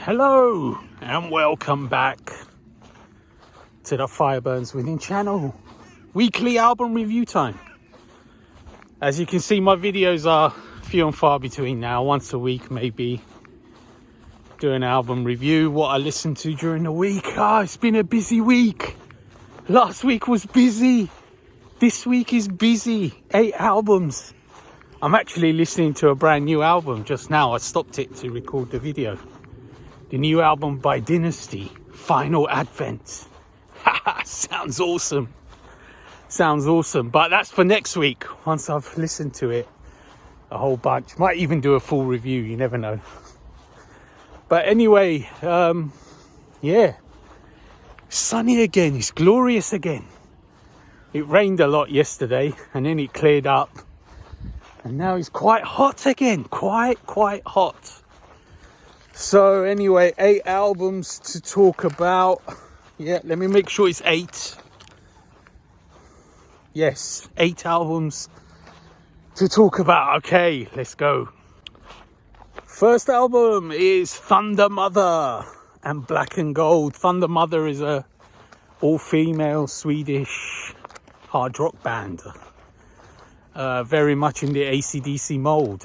Hello and welcome back to the Fire Burns Within channel. Weekly album review time. As you can see, my videos are few and far between now. Once a week maybe. Do an album review, what I listened to during the week. It's been a busy week. Last week was busy. This week is busy. 8 albums. I'm actually listening to a brand new album just now. I stopped it to record the video. The new album by Dynasty, Final Advent. Sounds awesome. Sounds awesome. But that's for next week, once I've listened to it a whole bunch. Might even do a full review, you never know. But anyway, yeah. Sunny again, it's glorious again. It rained a lot yesterday and then it cleared up. And now it's quite hot again, quite hot. So anyway, 8 albums to talk about. Yeah, let me make sure it's 8. Yes, 8 albums to talk about. Okay, let's go. First album is Thunder Mother and Black and Gold. Thunder Mother is a all-female Swedish hard rock band. Very much in the AC/DC mold.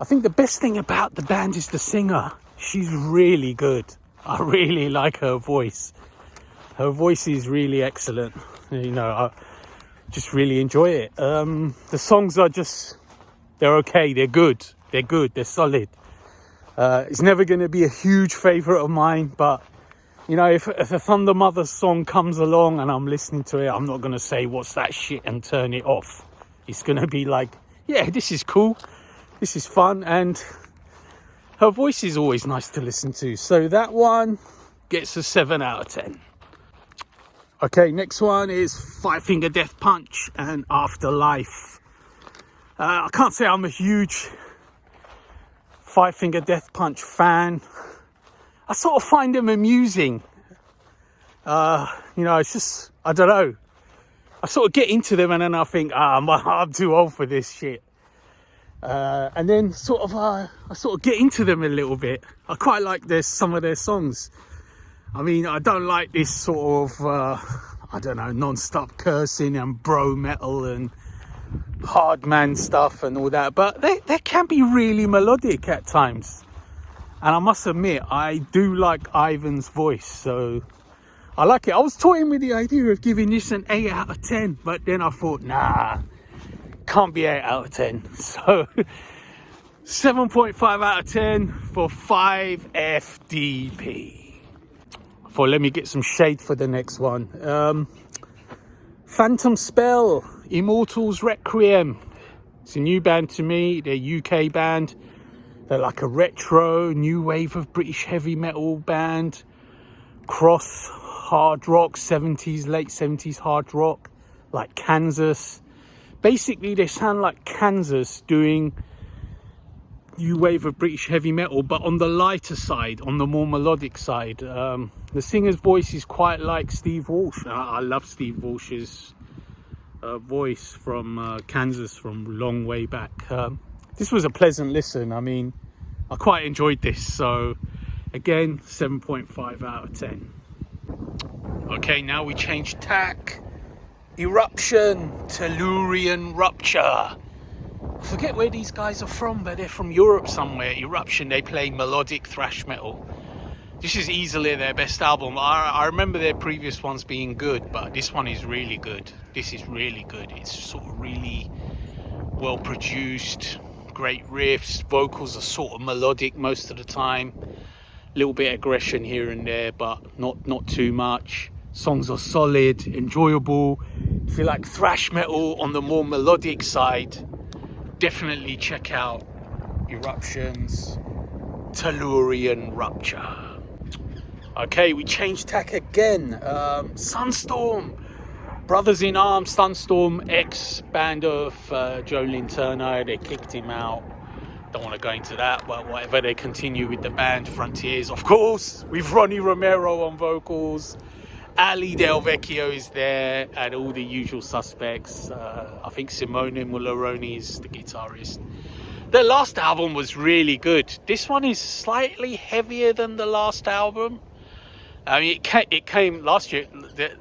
I think the best thing about the band is the singer. She's really good. I really like her voice. Her voice is really excellent. You know, I just really enjoy it. The songs are just, they're okay. They're good. They're solid. It's never going to be a huge favourite of mine, but you know, if a Thunder Mother song comes along and I'm listening to it, I'm not going to say, what's that shit, and turn it off. It's going to be like, yeah, this is cool. This is fun. And her voice is always nice to listen to. So that one gets a 7 out of 10. Okay, next one is Five Finger Death Punch and Afterlife. I can't say I'm a huge Five Finger Death Punch fan. I sort of find them amusing. You know, it's just, I don't know. I sort of get into them and then I think, I'm too old for this shit. And then I sort of get into them a little bit. I quite like some of their songs. I mean, I don't like this sort of, I don't know, non-stop cursing and bro metal and hard man stuff and all that. But they can be really melodic at times. And I must admit, I do like Ivan's voice, so I like it. I was toying with the idea of giving this an 8 out of 10, but then I thought, nah, can't be 8 out of 10. So 7.5 out of 10 for 5 FDP. Let me get some shade for the next one. Phantom Spell, Immortals Requiem. It's a new band to me. They're a UK band. They're like a retro, new wave of British heavy metal band. Cross hard rock, 70s, late 70s hard rock, like Kansas. Basically, they sound like Kansas doing new wave of British heavy metal, but on the lighter side, on the more melodic side. The singer's voice is quite like Steve Walsh. I love Steve Walsh's voice from Kansas from long way back. This was a pleasant listen. I mean, I quite enjoyed this. So, again, 7.5 out of 10. Okay, now we change tack. Eruption, Tellurian Rupture. I forget where these guys are from, but they're from Europe somewhere. Eruption, they play melodic thrash metal. This is easily their best album. I remember their previous ones being good, but this one is really good. This is really good. It's sort of really well produced. Great riffs, vocals are sort of melodic most of the time. A little bit of aggression here and there, but not too much. Songs are solid, enjoyable. If you like thrash metal on the more melodic side, definitely check out Eruption's Tellurian Rupture. Okay, we changed tack again. Sunstorm. Brothers in Arms, Sunstorm, ex-band of Joe Lynn Turner. They kicked him out. Don't want to go into that, but whatever. They continue with the band Frontiers, of course, with Ronnie Romero on vocals. Ali Del Vecchio is there, and all the usual suspects. I think Simone Mulleroni is the guitarist. The last album was really good. This one is slightly heavier than the last album. I mean, it came last year.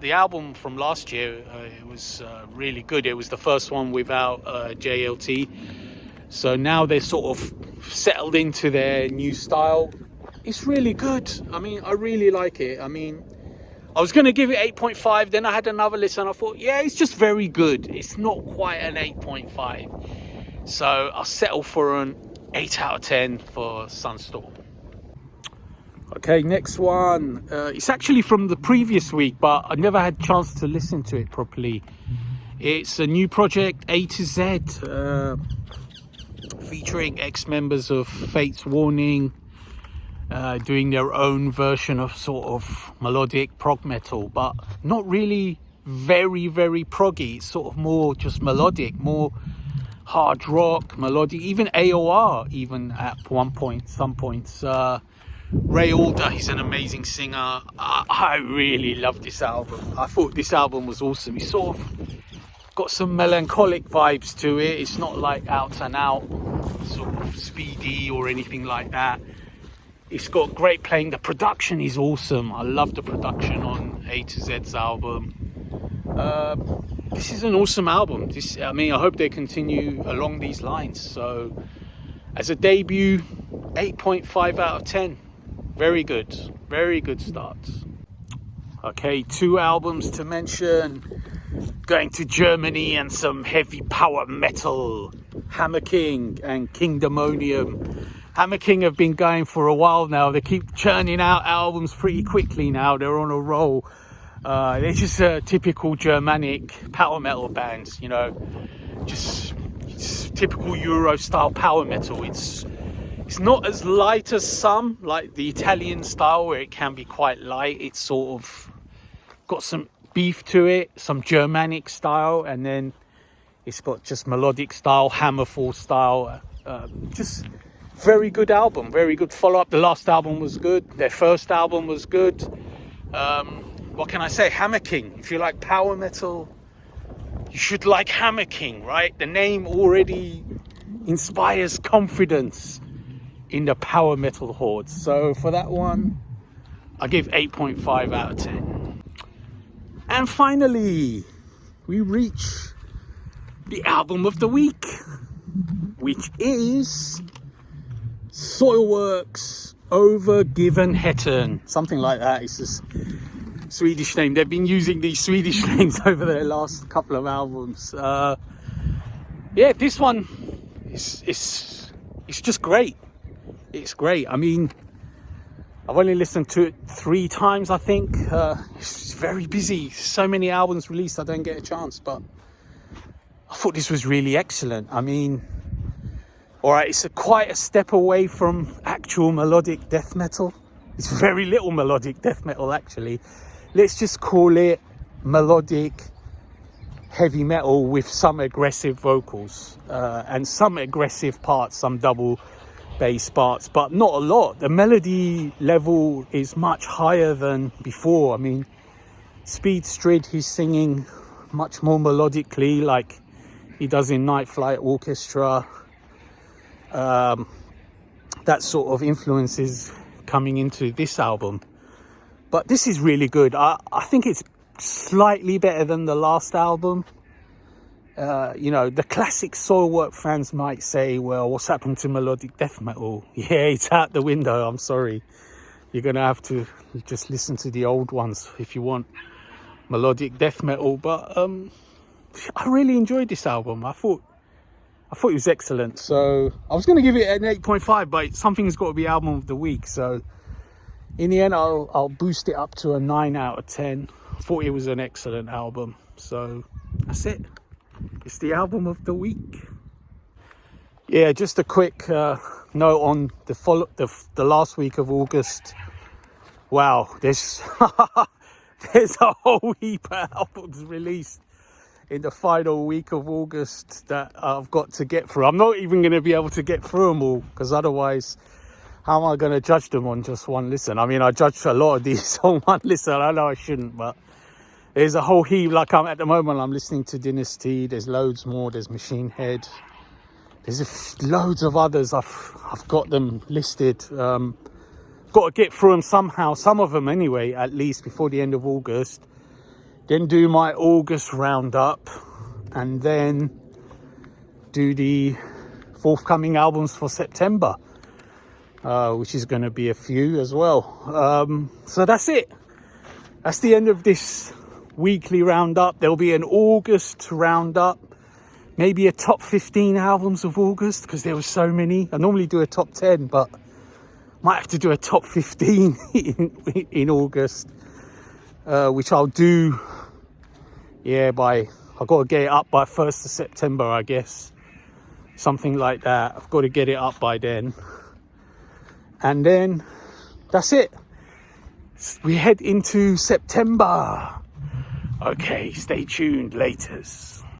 The album from last year, it was really good. It was the first one without JLT. So now they're sort of settled into their new style. It's really good. I mean, I really like it. I mean, I was going to give it 8.5. Then I had another listen. I thought, yeah, it's just very good. It's not quite an 8.5. So I'll settle for an 8 out of 10 for Sunstorm. Okay, next one. It's actually from the previous week, but I never had a chance to listen to it properly. It's a new project, A to Z, featuring ex-members of Fate's Warning, doing their own version of sort of melodic prog metal, but not really very, very proggy. It's sort of more just melodic, more hard rock, melodic, even AOR, even at one point, some points. Ray Alder, he's an amazing singer. I really love this album. I thought this album was awesome. It's sort of got some melancholic vibes to it. It's not like out and out sort of speedy or anything like that. It's got great playing. The production is awesome. I love the production on A to Z's album. This is an awesome album. I mean, I hope they continue along these lines. So as a debut, 8.5 out of 10. Very good start. Okay, 2 albums to mention. Going to Germany and some heavy power metal. Hammer King and Kingdomonium. Hammer King have been going for a while now. They keep churning out albums pretty quickly now. They're on a roll. They're just a typical Germanic power metal band, you know. Just typical Euro style power metal. It's not as light as some, like the Italian style, where it can be quite light. It's sort of got some beef to it, some Germanic style, and then it's got just melodic style, hammerfall style. Just very good album, very good follow-up. The last album was good. Their first album was good. What can I say? Hammer King. If you like power metal, you should like Hammer King, right? The name already inspires confidence in the power metal horde. So for that one, I give 8.5 out of 10. And finally, we reach the album of the week, which is Soilwork's Overgivenheten. Something like that. It's just Swedish name. They've been using these Swedish names over their last couple of albums. Yeah, this one it's just great. It's great. I mean, I've only listened to it 3 times, I think. It's very busy. So many albums released, I don't get a chance. But I thought this was really excellent. I mean, all right, it's quite a step away from actual melodic death metal. It's very little melodic death metal, actually. Let's just call it melodic heavy metal with some aggressive vocals and some aggressive parts, some double bass parts, but not a lot. The melody level is much higher than before. I mean, Speed Strid, he's singing much more melodically, like he does in Night Flight Orchestra. That sort of influence is coming into this album, but this is really good. I think it's slightly better than the last album. You know, the classic Soilwork fans might say, well, what's happened to melodic death metal? Yeah, it's out the window. I'm sorry. You're going to have to just listen to the old ones if you want melodic death metal. But I really enjoyed this album. I thought it was excellent. So I was going to give it an 8.5, but something's got to be album of the week. So in the end, I'll boost it up to a 9 out of 10. I thought it was an excellent album. So that's it. It's the album of the week. Yeah, just a quick note on the last week of August. Wow, there's a whole heap of albums released in the final week of August that I've got to get through. I'm not even going to be able to get through them all, because otherwise, how am I going to judge them on just one listen? I mean, I judge a lot of these on one listen. I know I shouldn't, but there's a whole heap. Like at the moment, I'm listening to Dynasty. There's loads more. There's Machine Head. There's loads of others. I've got them listed. Got to get through them somehow, some of them anyway, at least before the end of August. Then do my August roundup, and then do the forthcoming albums for September, which is going to be a few as well. So that's it. That's the end of this weekly roundup. There'll be an August roundup, maybe a top 15 albums of August, because there were so many. I normally do a top 10, but might have to do a top 15 in August, which I'll do, yeah, I've got to get it up by 1st of September, I guess. Something like that. I've got to get it up by then. And then that's it. We head into September. Okay, stay tuned. Laters.